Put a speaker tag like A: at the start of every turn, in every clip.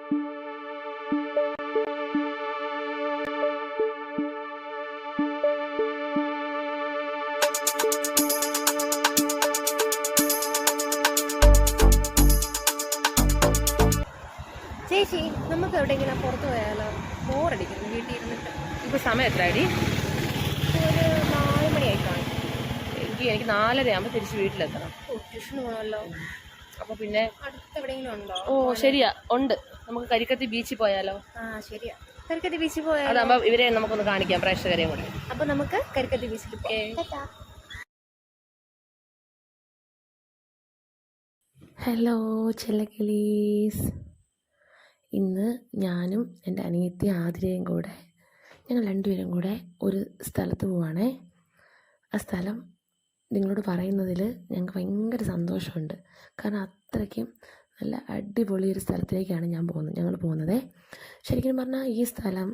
A: ചേച്ചി, നമുക്ക് എവിടെയെങ്കിലും പുറത്ത് പോയാലോ? ബോറടിക്കുന്നു വീട്ടിൽ ഇരുന്നിട്ട്.
B: ഇപ്പോൾ സമയം എത്ര അടി?
A: ഒരു 4 മണിയായി കാണും.
B: എനിക്ക് 4:30 ആകുമ്പോൾ തിരിച്ച് വീട്ടിലെത്തണം.
A: ട്യൂഷന് പോകണമല്ലോ.
B: അപ്പോൾ പിന്നെ
A: അടുത്ത് എവിടെയെങ്കിലും ഉണ്ടോ?
B: ശരിയാ, ഉണ്ട്. നമുക്ക് കരിക്കത്തി ബീച്ചിൽ പോയാലോ?
A: ശരിയാ, കരിക്കത്തി ബീച്ചിൽ പോയാലോ?
B: അതാകുമ്പോൾ ഇവരെ നമുക്കൊന്ന് കാണിക്കാം, പ്രേക്ഷകരെയും കൂടി.
A: അപ്പോൾ നമുക്ക് കരിക്കത്തി ബീച്ചിൽ പോകാം.
C: ഹലോ ചെല്ലക്കിളീസ്. ഇന്ന് ഞാനും എൻ്റെ അനിയത്തി ആതിരയും കൂടെ ഞങ്ങൾ രണ്ടുപേരും കൂടെ ഒരു സ്ഥലത്ത് പോവാണേ. ആ സ്ഥലം നിങ്ങളോട് പറയുന്നതിൽ ഞങ്ങൾക്ക് ഭയങ്കര സന്തോഷമുണ്ട്. കാരണം അത്രയ്ക്കും നല്ല അടിപൊളി ഒരു സ്ഥലത്തിലേക്കാണ് ഞങ്ങൾ പോകുന്നത്. ശരിക്കും പറഞ്ഞാൽ ഈ സ്ഥലം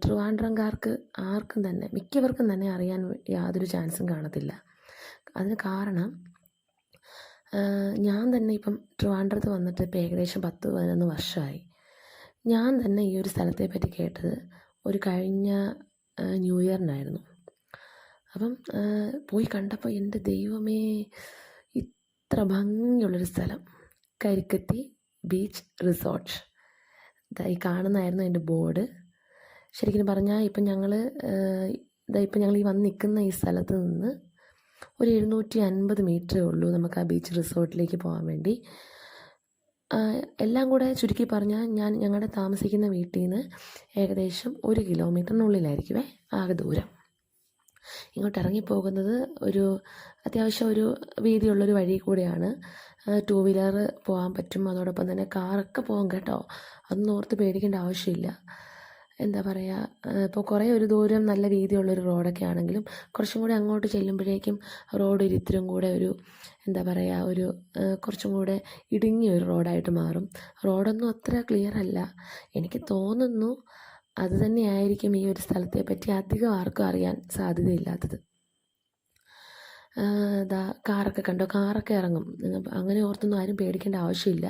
C: ട്രിവാൻഡ്രംകാർക്ക് ആർക്കും തന്നെ, മിക്കവർക്കും തന്നെ അറിയാൻ യാതൊരു ചാൻസും കാണത്തില്ല. അതിന് കാരണം ഞാൻ തന്നെ ഇപ്പം ട്രിവാൻഡ്രത്ത് വന്നിട്ട് ഇപ്പോൾ ഏകദേശം 10-11 വർഷമായി. ഞാൻ തന്നെ ഈ ഒരു സ്ഥലത്തെ പറ്റി കേട്ടത് ഒരു കഴിഞ്ഞ ന്യൂ ഇയറിനായിരുന്നു. അപ്പം പോയി കണ്ടപ്പോൾ എൻ്റെ ദൈവമേ, ഇത്ര ഭംഗിയുള്ളൊരു സ്ഥലം, കരിക്കത്തി ബീച്ച് റിസോർട്ട്. ഈ കാണുന്നതായിരുന്നു എൻ്റെ ബോർഡ്. ശരിക്കും പറഞ്ഞാൽ ഇപ്പം ഞങ്ങൾ ഈ വന്ന് നിൽക്കുന്ന ഈ സ്ഥലത്ത് നിന്ന് ഒരു 750 മീറ്ററേ ഉള്ളൂ നമുക്ക് ആ ബീച്ച് റിസോർട്ടിലേക്ക് പോകാൻ വേണ്ടി. എല്ലാം കൂടെ ചുരുക്കി പറഞ്ഞാൽ ഞങ്ങളുടെ താമസിക്കുന്ന വീട്ടിൽ നിന്ന് ഏകദേശം 1 കിലോമീറ്ററിനുള്ളിലായിരിക്കുമേ ആകെ ദൂരം. ഇങ്ങോട്ട് ഇറങ്ങിപ്പോകുന്നത് അത്യാവശ്യം ഒരു വീതിയുള്ളൊരു വഴി കൂടെയാണ്. 2 വീലർ പോകാൻ പറ്റും, അതോടൊപ്പം തന്നെ കാറൊക്കെ പോകാം കേട്ടോ. അതൊന്നും ഓർത്ത് പേടിക്കേണ്ട ആവശ്യമില്ല. എന്താ പറയുക, ഇപ്പോൾ കുറേ ഒരു ദൂരം നല്ല വീതിയുള്ളൊരു റോഡൊക്കെ ആണെങ്കിലും കുറച്ചും കൂടെ അങ്ങോട്ട് ചെല്ലുമ്പോഴേക്കും റോഡ് ഇത്തിരി കൂടെ എന്താ പറയുക, കുറച്ചും കൂടെ ഇടുങ്ങിയ ഒരു റോഡായിട്ട് മാറും. റോഡൊന്നും അത്ര ക്ലിയർ അല്ല. എനിക്ക് തോന്നുന്നു അത് തന്നെയായിരിക്കും ഈ ഒരു സ്ഥലത്തെ പറ്റി അധികം ആർക്കും അറിയാൻ സാധ്യതയില്ലാത്തത്. കാറൊക്കെ കണ്ടോ, കാറൊക്കെ ഇറങ്ങും. അങ്ങനെ ഓർത്തൊന്നും ആരും പേടിക്കേണ്ട ആവശ്യമില്ല.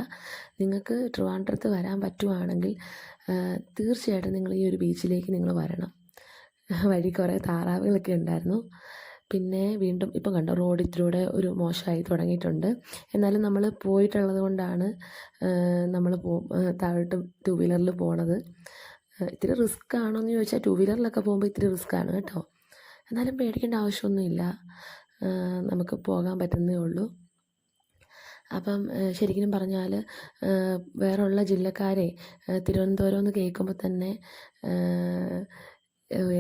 C: നിങ്ങൾക്ക് ട്രിവാൻഡ്രത്ത് വരാൻ പറ്റുവാണെങ്കിൽ തീർച്ചയായിട്ടും നിങ്ങൾ ഈ ഒരു ബീച്ചിലേക്ക് നിങ്ങൾ വരണം. വഴി കുറേ താറാവുകളൊക്കെ ഉണ്ടായിരുന്നു. പിന്നെ വീണ്ടും ഇപ്പം കണ്ടോ, റോഡ് ഇത്തിലൂടെ ഒരു മോശമായി തുടങ്ങിയിട്ടുണ്ട്. എന്നാലും നമ്മൾ പോയിട്ടുള്ളത് കൊണ്ടാണ് നമ്മൾ താഴോട്ട് 2 വീലറിൽ പോണത്. ഇത്തിരി റിസ്ക് ആണോ എന്ന് ചോദിച്ചാൽ 2 വീലറിലൊക്കെ പോകുമ്പോൾ ഇത്തിരി റിസ്ക്കാണ് കേട്ടോ. എന്നാലും പേടിക്കേണ്ട ആവശ്യമൊന്നുമില്ല, നമുക്ക് പോകാൻ പറ്റുന്നേ ഉള്ളൂ. അപ്പം ശരിക്കും പറഞ്ഞാൽ വേറെയുള്ള ജില്ലക്കാരെ തിരുവനന്തപുരം എന്ന് കേൾക്കുമ്പോൾ തന്നെ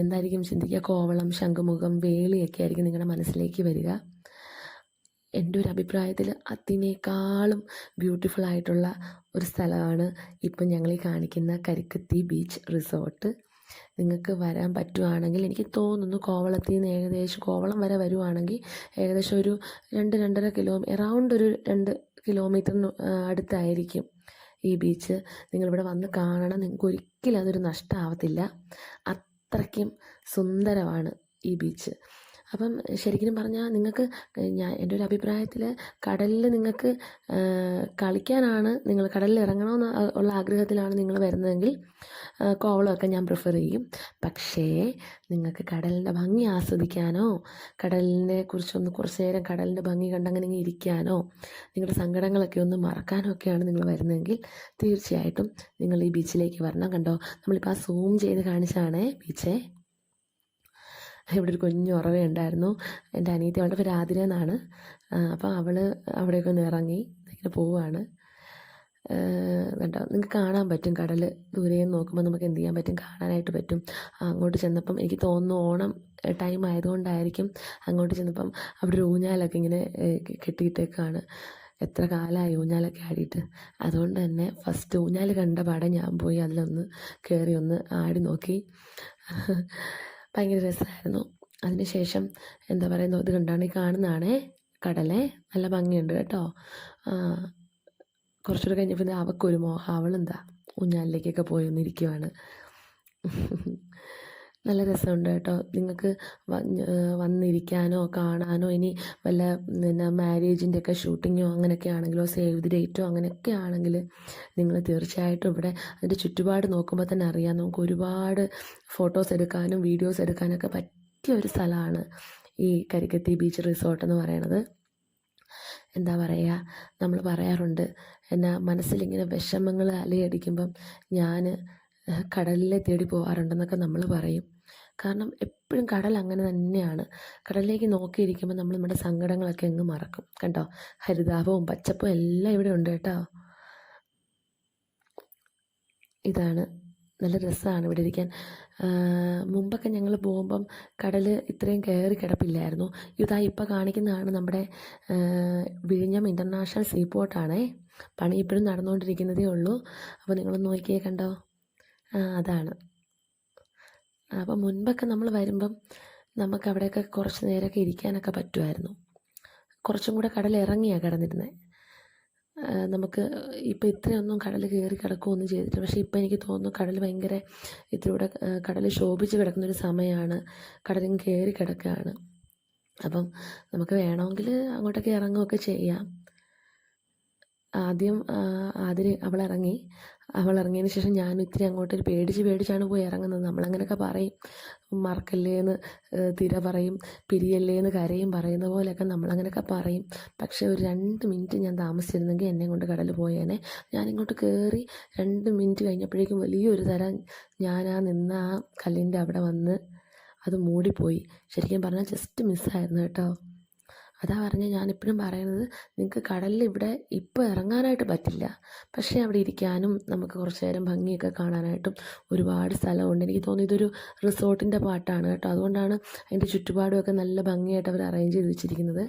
C: എന്തായിരിക്കും ചിന്തിക്കുക? കോവളം, ശംഖുമുഖം, വേളിയൊക്കെ ആയിരിക്കും നിങ്ങളുടെ മനസ്സിലേക്ക് വരിക. എൻ്റെ ഒരു അഭിപ്രായത്തിൽ അതിനേക്കാളും ബ്യൂട്ടിഫുൾ ആയിട്ടുള്ള ഒരു സ്ഥലമാണ് ഇപ്പം ഞങ്ങൾ ഈ കാണിക്കുന്ന കരിക്കത്തി ബീച്ച് റിസോർട്ട്. നിങ്ങൾക്ക് വരാൻ പറ്റുവാണെങ്കിൽ, എനിക്ക് തോന്നുന്നു കോവളത്തിൽ നിന്ന് കോവളം വരെ വരുവാണെങ്കിൽ ഏകദേശം ഒരു 2-2.5 അറൗണ്ട് ഒരു 2 കിലോമീറ്ററിന് അടുത്തായിരിക്കും ഈ ബീച്ച്. നിങ്ങളിവിടെ വന്ന് കാണണം, നിങ്ങൾക്ക് ഒരിക്കലും അതൊരു നഷ്ടമാവത്തില്ല. അത്രയ്ക്കും സുന്ദരമാണ് ഈ ബീച്ച്. അപ്പം ശരിക്കും പറഞ്ഞാൽ നിങ്ങൾക്ക്, എൻ്റെ ഒരു അഭിപ്രായത്തിൽ കടലിൽ നിങ്ങൾക്ക് കളിക്കാനാണ്, നിങ്ങൾ കടലിൽ ഇറങ്ങണമെന്ന് ഉള്ള ആഗ്രഹത്തിലാണ് നിങ്ങൾ വരുന്നതെങ്കിൽ കോവളമൊക്കെ ഞാൻ പ്രിഫർ ചെയ്യും. പക്ഷേ നിങ്ങൾക്ക് കടലിൻ്റെ ഭംഗി ആസ്വദിക്കാനോ, കടലിനെ കുറിച്ചൊന്ന് കുറച്ച് നേരം കടലിൻ്റെ ഭംഗി കണ്ടങ്ങനെ ഇരിക്കാനോ, നിങ്ങളുടെ സങ്കടങ്ങളൊക്കെ ഒന്ന് മറക്കാനോ ഒക്കെയാണ് നിങ്ങൾ വരുന്നതെങ്കിൽ തീർച്ചയായിട്ടും നിങ്ങൾ ഈ ബീച്ചിലേക്ക് വരണം. കണ്ടോ, നമ്മളിപ്പോൾ ആ സൂം ചെയ്ത് കാണിച്ചാണേ ബീച്ചേ. ഇവിടെ ഒരു കുഞ്ഞു ഉറവയുണ്ടായിരുന്നു. എൻ്റെ അനിയത്തി, അവളുടെ പേര് ആതിര എന്നാണ്. അപ്പോൾ അവൾ അവിടെയൊക്കെ ഒന്ന് ഇറങ്ങി ഇങ്ങനെ പോവുകയാണ് കേട്ടോ. നിങ്ങൾക്ക് കാണാൻ പറ്റും, കടൽ ദൂരെ നോക്കുമ്പോൾ നമുക്ക് എന്ത് ചെയ്യാൻ പറ്റും, കാണാനായിട്ട് പറ്റും. അങ്ങോട്ട് ചെന്നപ്പം എനിക്ക് തോന്നുന്നു ഓണം ടൈം ആയതുകൊണ്ടായിരിക്കും, അങ്ങോട്ട് ചെന്നപ്പം അവിടെ ഒരു ഊഞ്ഞാലൊക്കെ ഇങ്ങനെ കെട്ടിയിട്ടേക്കാണ്. എത്ര കാലമായി ഊഞ്ഞാലൊക്കെ ആടിയിട്ട്. അതുകൊണ്ട് തന്നെ ഫസ്റ്റ് ഊഞ്ഞാൽ കണ്ട പാടെ ഞാൻ പോയി അതിലൊന്ന് കയറി ഒന്ന് ആടി നോക്കി. ഭയങ്കര രസമായിരുന്നു. അതിനുശേഷം എന്താ പറയുന്നത്, ഇത് കണ്ടാണ് ഈ കാണുന്നതാണേ കടലെ. നല്ല ഭംഗിയുണ്ട് കേട്ടോ. കുറച്ചുകൂടെ കഴിഞ്ഞപ്പോൾ അവൾക്കൊരു മോഹം, അവളെന്താ ഊഞ്ഞാലിലേക്കൊക്കെ പോയി ഒന്നിരിക്കുവാണ്. നല്ല രസമുണ്ട് കേട്ടോ. നിങ്ങൾക്ക് വന്നിരിക്കാനോ കാണാനോ ഇനി വല്ല പിന്നെ മാരേജിൻ്റെയൊക്കെ ഷൂട്ടിങ്ങോ അങ്ങനെയൊക്കെ ആണെങ്കിലോ സേവ് ദി ഡേറ്റോ അങ്ങനെയൊക്കെ ആണെങ്കിൽ നിങ്ങൾ തീർച്ചയായിട്ടും ഇവിടെ അതിൻ്റെ ചുറ്റുപാട് നോക്കുമ്പോൾ തന്നെ അറിയാം, നമുക്ക് ഒരുപാട് ഫോട്ടോസ് എടുക്കാനും വീഡിയോസ് എടുക്കാനൊക്കെ പറ്റിയ ഒരു സ്ഥലമാണ് ഈ കരിക്കത്തി ബീച്ച് റിസോർട്ട് എന്ന് പറയണത്. എന്താ പറയുക, നമ്മൾ പറയാറുണ്ട് എന്നാ മനസ്സിലിങ്ങനെ വിഷമങ്ങൾ അലയടിക്കുമ്പം ഞാൻ കടലിലെ തേടി പോകാറുണ്ടെന്നൊക്കെ നമ്മൾ പറയും. കാരണം എപ്പോഴും കടൽ അങ്ങനെ തന്നെയാണ്. കടലിലേക്ക് നോക്കിയിരിക്കുമ്പോൾ നമ്മൾ നമ്മുടെ സങ്കടങ്ങളൊക്കെ അങ്ങ് മറക്കും. കണ്ടോ, ഹരിതാപവും പച്ചപ്പും എല്ലാം ഇവിടെ ഉണ്ട് കേട്ടോ. ഇതാണ്, നല്ല രസമാണ് ഇവിടെ ഇരിക്കാൻ. മുമ്പൊക്കെ ഞങ്ങൾ പോകുമ്പം കടൽ ഇത്രയും കയറി കിടപ്പില്ലായിരുന്നു. ഇതാ ഇപ്പോൾ കാണിക്കുന്നതാണ് നമ്മുടെ വിഴിഞ്ഞം ഇൻ്റർനാഷണൽ സീപോർട്ടാണേ. പണി ഇപ്പോഴും നടന്നുകൊണ്ടിരിക്കുന്നതേ ഉള്ളൂ. അപ്പോൾ നിങ്ങൾ നോക്കിയേ, കണ്ടോ, അതാണ്. അപ്പം മുൻപൊക്കെ നമ്മൾ വരുമ്പം നമുക്ക് അവിടെയൊക്കെ കുറച്ച് നേരമൊക്കെ ഇരിക്കാനൊക്കെ പറ്റുമായിരുന്നു. കുറച്ചും കൂടെ കടൽ ഇറങ്ങിയാണ് കിടന്നിരുന്നത്. നമുക്ക് ഇപ്പം ഇത്രയൊന്നും കടൽ കയറി കിടക്കുകയൊന്നും ചെയ്തിട്ടില്ല. പക്ഷേ ഇപ്പം എനിക്ക് തോന്നുന്നു കടൽ ഭയങ്കര ഇതിലൂടെ കടൽ ശോഭിച്ച് കിടക്കുന്നൊരു സമയമാണ്. കടലും കയറി കിടക്കുകയാണ്. അപ്പം നമുക്ക് വേണമെങ്കിൽ അങ്ങോട്ടൊക്കെ ഇറങ്ങുകയൊക്കെ ചെയ്യാം. ആദ്യം അവൾ ഇറങ്ങിയതിന് ശേഷം ഞാനും ഇത്തിരി അങ്ങോട്ടൊരു പേടിച്ചാണ് പോയി ഇറങ്ങുന്നത്. നമ്മളങ്ങനെയൊക്കെ പറയും, മറക്കല്ലേന്ന് തിര പറയും, പിരിയല്ലേന്ന് കരയും പറയുന്ന പോലെയൊക്കെ നമ്മളങ്ങനെയൊക്കെ പറയും. പക്ഷേ ഒരു 2 മിനിറ്റ് ഞാൻ താമസിച്ചിരുന്നെങ്കിൽ എന്നെ കൊണ്ട് കടൽ പോയേനെ. ഞാനിങ്ങോട്ട് കയറി 2 മിനിറ്റ് കഴിഞ്ഞപ്പോഴേക്കും വലിയൊരു തരം ഞാൻ നിന്ന ആ കല്ലിൻ്റെ അവിടെ വന്ന് അത് മൂടിപ്പോയി. ശരിക്കും പറഞ്ഞാൽ ജസ്റ്റ് മിസ്സായിരുന്നു കേട്ടോ. അതാ പറഞ്ഞാൽ ഞാനിപ്പോഴും പറയുന്നത്, നിങ്ങൾക്ക് കടലിൽ ഇവിടെ ഇപ്പോൾ ഇറങ്ങാനായിട്ട് പറ്റില്ല, പക്ഷേ അവിടെ ഇരിക്കാനും നമുക്ക് കുറച്ച് നേരം ഭംഗിയൊക്കെ കാണാനായിട്ടും ഒരുപാട് സ്ഥലമുണ്ട്. എനിക്ക് തോന്നുന്നു ഇതൊരു റിസോർട്ടിൻ്റെ പാട്ടാണ് കേട്ടോ. അതുകൊണ്ടാണ് അതിൻ്റെ ചുറ്റുപാടുമൊക്കെ നല്ല ഭംഗിയായിട്ട് അവർ അറേഞ്ച് ചെയ്ത് വെച്ചിരിക്കുന്നത്.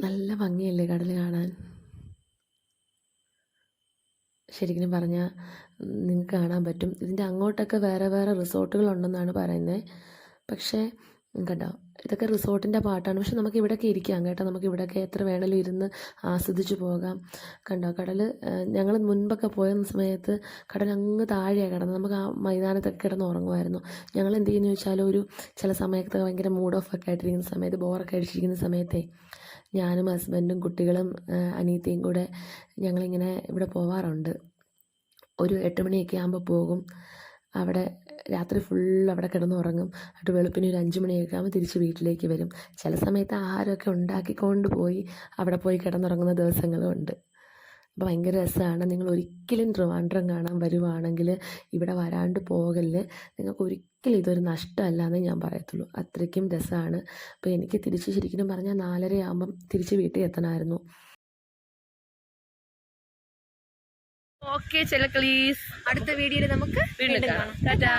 C: നല്ല ഭംഗിയല്ലേ കടൽ കാണാൻ. ശരിക്കും പറഞ്ഞാൽ നിങ്ങൾക്ക് കാണാൻ പറ്റും. ഇതിൻ്റെ അങ്ങോട്ടൊക്കെ വേറെ വേറെ റിസോർട്ടുകളുണ്ടെന്നാണ് പറയുന്നത്. പക്ഷേ കണ്ടോ, ഇതൊക്കെ റിസോർട്ടിൻ്റെ പാട്ടാണ്. പക്ഷെ നമുക്ക് ഇവിടെയൊക്കെ ഇരിക്കാം കേട്ടോ. നമുക്ക് ഇവിടെയൊക്കെ എത്ര വേണമെങ്കിലും ഇരുന്ന് ആസ്വദിച്ച് പോകാം. കണ്ടോ, കടൽ ഞങ്ങൾ മുൻപൊക്കെ പോയ സമയത്ത് കടൽ അങ്ങ് താഴെയാണ് കിടന്നത്. നമുക്ക് ആ മൈതാനത്തൊക്കെ കിടന്ന് ഉറങ്ങുമായിരുന്നു. ഞങ്ങൾ എന്ത് ചെയ്യുന്നു ചോദിച്ചാൽ ചില സമയത്ത് ഭയങ്കര മൂഡ് ഓഫ് ഒക്കെ ആയിട്ടിരിക്കുന്ന സമയത്ത്, ബോറൊക്കെ അടിച്ചിരിക്കുന്ന സമയത്തേ ഞാനും ഹസ്ബൻഡും കുട്ടികളും അനിയത്തിയും കൂടെ ഞങ്ങളിങ്ങനെ ഇവിടെ പോവാറുണ്ട്. ഒരു 8 മണിയൊക്കെ ആകുമ്പോൾ പോകും. അവിടെ രാത്രി അവിടെ കിടന്നുറങ്ങും. എന്നിട്ട് വെളുപ്പിന് ഒരു 5 മണിയൊക്കെ ആകുമ്പോൾ തിരിച്ച് വീട്ടിലേക്ക് വരും. ചില സമയത്ത് ആഹാരമൊക്കെ ഉണ്ടാക്കിക്കൊണ്ട് പോയി അവിടെ പോയി കിടന്നുറങ്ങുന്ന ദിവസങ്ങളും ഉണ്ട്. അപ്പോൾ ഭയങ്കര രസമാണ്. നിങ്ങൾ ഒരിക്കലും ട്രിവാൻഡ്രം കാണാൻ വരുവാണെങ്കിൽ ഇവിടെ വരാണ്ട് പോകല്. നിങ്ങൾക്ക് ഒരിക്കലും ഇതൊരു നഷ്ടമല്ല എന്നേ ഞാൻ പറയത്തുള്ളൂ. അത്രയ്ക്കും രസമാണ്. അപ്പോൾ എനിക്ക് തിരിച്ച് ശരിക്കും പറഞ്ഞാൽ 4:30 ആകുമ്പം തിരിച്ച് വീട്ടിൽ എത്തണമായിരുന്നു.
B: ഓക്കെ ചെല്ലക്കളീസ്,
A: അടുത്ത വീഡിയോയിൽ നമുക്ക്
B: വീണ്ടും കാണാം. ടാറ്റാ.